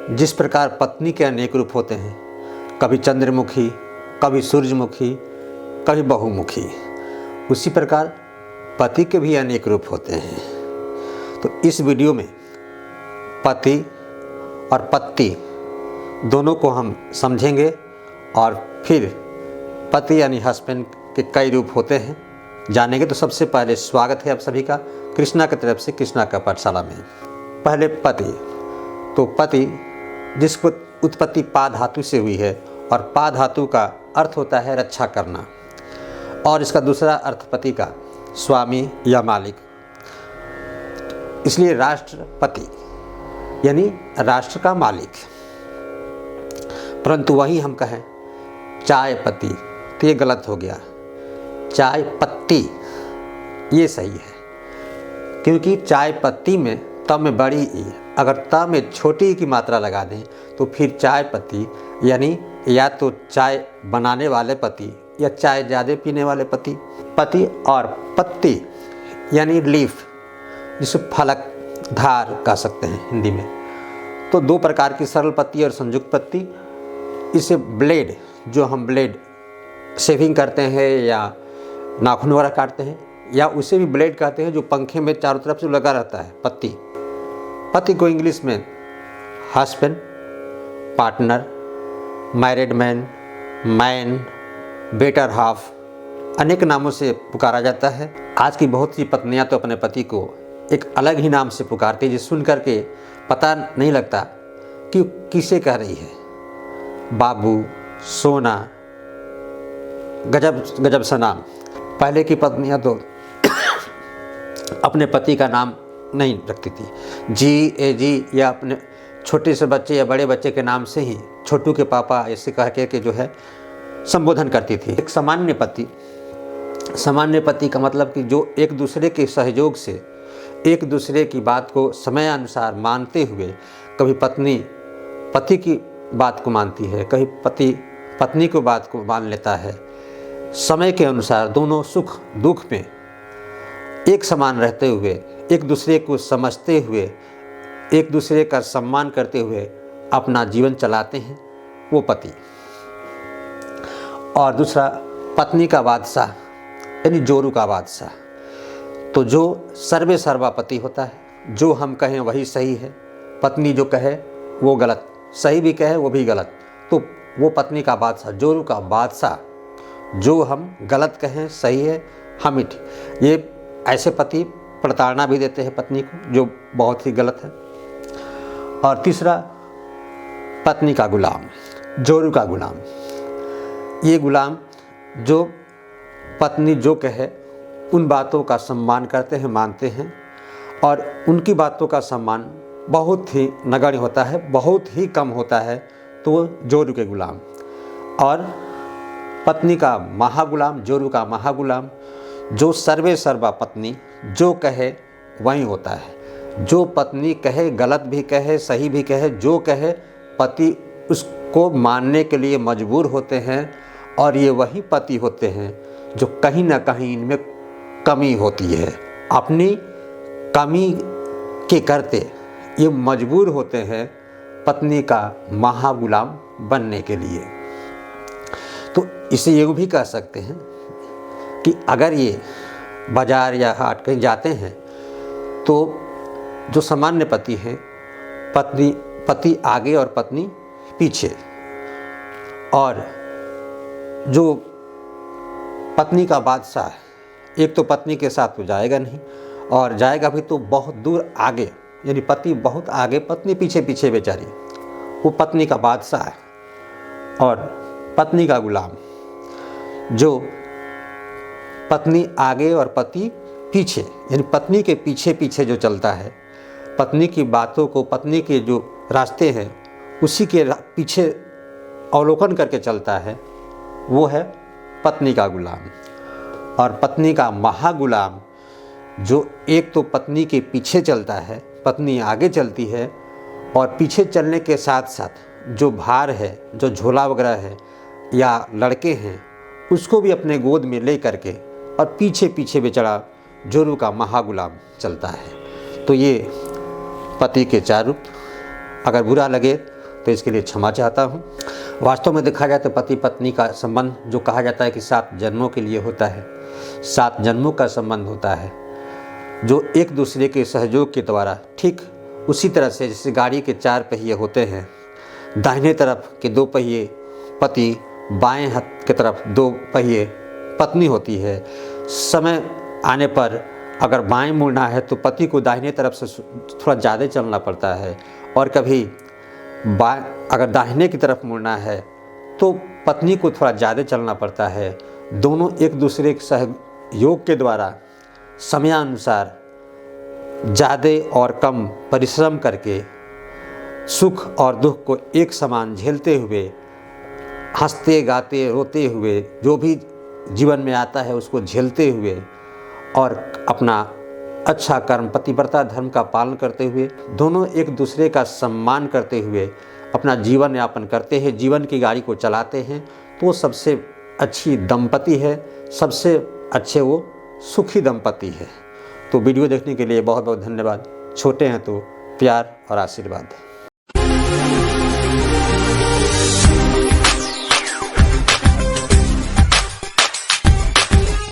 जिस प्रकार पत्नी के अनेक रूप होते हैं, कभी चंद्रमुखी, कभी सूरजमुखी, कभी बहुमुखी, उसी प्रकार पति के भी अनेक रूप होते हैं। तो इस वीडियो में पति और पत्नी दोनों को हम समझेंगे और फिर पति यानी हस्बैंड के कई रूप होते हैं जानेंगे। तो सबसे पहले स्वागत है आप सभी का कृष्णा की तरफ से, कृष्णा का पाठशाला में। पहले पति, तो पति जिसको उत्पत्ति पा धातु से हुई है और पा धातु का अर्थ होता है रक्षा करना, और इसका दूसरा अर्थ पति का स्वामी या मालिक, इसलिए राष्ट्रपति यानी राष्ट्र का मालिक। परंतु वही हम कहें चाय पत्ती तो ये गलत हो गया, चाय पत्ती ये सही है, क्योंकि चाय पत्ती में त में बड़ी ई, अगर त में छोटी ई की मात्रा लगा दें तो फिर चाय पत्ती यानी या तो चाय बनाने वाले पति या चाय ज़्यादा पीने वाले पति। पति और पत्ती यानी लीफ, जिसे फलक धार कह सकते हैं हिंदी में। तो दो प्रकार की सरल पत्ती और संयुक्त पत्ती। इसे ब्लेड, जो हम ब्लेड शेविंग करते हैं या नाखून वगैरह काटते हैं, या उसे भी ब्लेड कहते हैं जो पंखे में चारों तरफ से लगा रहता है, पत्ती। पति को इंग्लिश में husband, partner, married man, man, better half, अनेक नामों से पुकारा जाता है। आज की बहुत सी पत्नियां तो अपने पति को एक अलग ही नाम से पुकारती है, जिसे सुन करके पता नहीं लगता कि किसे कह रही है। बाबू, सोना, गजब गजब सा नाम। पहले की पत्नियां तो अपने पति का नाम नहीं रखती थी, जी, ए जी, या अपने छोटे से बच्चे या बड़े बच्चे के नाम से ही छोटू के पापा ऐसे कह के जो है संबोधन करती थी। एक सामान्य पति, सामान्य पति का मतलब कि जो एक दूसरे के सहयोग से एक दूसरे की बात को समय अनुसार मानते हुए, कभी पत्नी पति की बात को मानती है, कभी पति पत्नी की बात को मान लेता है। समय के अनुसार दोनों सुख दुख में एक समान रहते हुए, एक दूसरे को समझते हुए, एक दूसरे का सम्मान करते हुए अपना जीवन चलाते हैं, वो पति। और दूसरा पत्नी का बादशाह यानी जोरू का बादशाह, तो जो सर्वे सर्वा पति होता है, जो हम कहें वही सही है, पत्नी जो कहे वो गलत, सही भी कहे वो भी गलत, तो वो पत्नी का बादशाह, जोरू का बादशाह। जो हम गलत कहें सही है, हम ही ठीक। ये ऐसे पति प्रताड़ना भी देते हैं पत्नी को, जो बहुत ही गलत है। और तीसरा पत्नी का गुलाम, जोरू का गुलाम। ये गुलाम जो पत्नी जो कहे उन बातों का सम्मान करते हैं, मानते हैं, और उनकी बातों का सम्मान बहुत ही नगण्य होता है, बहुत ही कम होता है, तो वो जोरू के गुलाम। और पत्नी का महागुलाम, जोरू का महागुलाम, जो सर्वे सर्वा पत्नी जो कहे वही होता है। जो पत्नी कहे, गलत भी कहे सही भी कहे, जो कहे पति उसको मानने के लिए मजबूर होते हैं। और ये वही पति होते हैं जो कहीं ना कहीं इनमें कमी होती है, अपनी कमी के करते ये मजबूर होते हैं पत्नी का महागुलाम बनने के लिए। तो इसे ये भी कह सकते हैं कि अगर ये बाजार या हाट कहीं जाते हैं तो जो सामान्य पति हैं, पति आगे और पत्नी पीछे, और जो पत्नी का बादशाह है, एक तो पत्नी के साथ तो जाएगा नहीं, और जाएगा भी तो बहुत दूर आगे, यानी पति बहुत आगे, पत्नी पीछे पीछे बेचारी, वो पत्नी का बादशाह है। और पत्नी का गुलाम, जो पत्नी आगे और पति पीछे, यानी पत्नी के पीछे पीछे जो चलता है, पत्नी की बातों को, पत्नी के जो रास्ते हैं उसी के पीछे अवलोकन करके चलता है, वो है पत्नी का गुलाम। और पत्नी का महागुलाम, जो एक तो पत्नी के पीछे चलता है, पत्नी आगे चलती है, और पीछे चलने के साथ साथ जो भार है, जो झोला वगैरह है या लड़के हैं, उसको भी अपने गोद में ले करके और पीछे पीछे बेचारा जोरू का महागुलाम चलता है। तो ये पति के चार रूप। अगर बुरा लगे तो इसके लिए क्षमा चाहता हूँ। वास्तव में देखा जाए तो पति पत्नी का संबंध जो कहा जाता है कि 7 जन्मों के लिए होता है, 7 जन्मों का संबंध होता है, जो एक दूसरे के सहयोग के द्वारा, ठीक उसी तरह से जैसे गाड़ी के 4 पहिए होते हैं, दाहिने तरफ के 2 पहिए पति, बाएं हाथ की तरफ 2 पहिए पत्नी होती है। समय आने पर अगर बाएं मुड़ना है तो पति को दाहिने तरफ से थोड़ा ज़्यादा चलना पड़ता है, और कभी अगर दाहिने की तरफ मुड़ना है तो पत्नी को थोड़ा ज़्यादा चलना पड़ता है। दोनों एक दूसरे के सहयोग के द्वारा समयानुसार ज़्यादा और कम परिश्रम करके सुख और दुख को एक समान झेलते हुए, हंसते गाते रोते हुए, जो भी जीवन में आता है उसको झेलते हुए और अपना अच्छा कर्म पतिव्रता धर्म का पालन करते हुए, दोनों एक दूसरे का सम्मान करते हुए अपना जीवन यापन करते हैं, जीवन की गाड़ी को चलाते हैं, तो वो सबसे अच्छी दंपति है, सबसे अच्छे वो सुखी दंपति है। तो वीडियो देखने के लिए बहुत बहुत धन्यवाद। छोटे हैं तो प्यार और आशीर्वाद।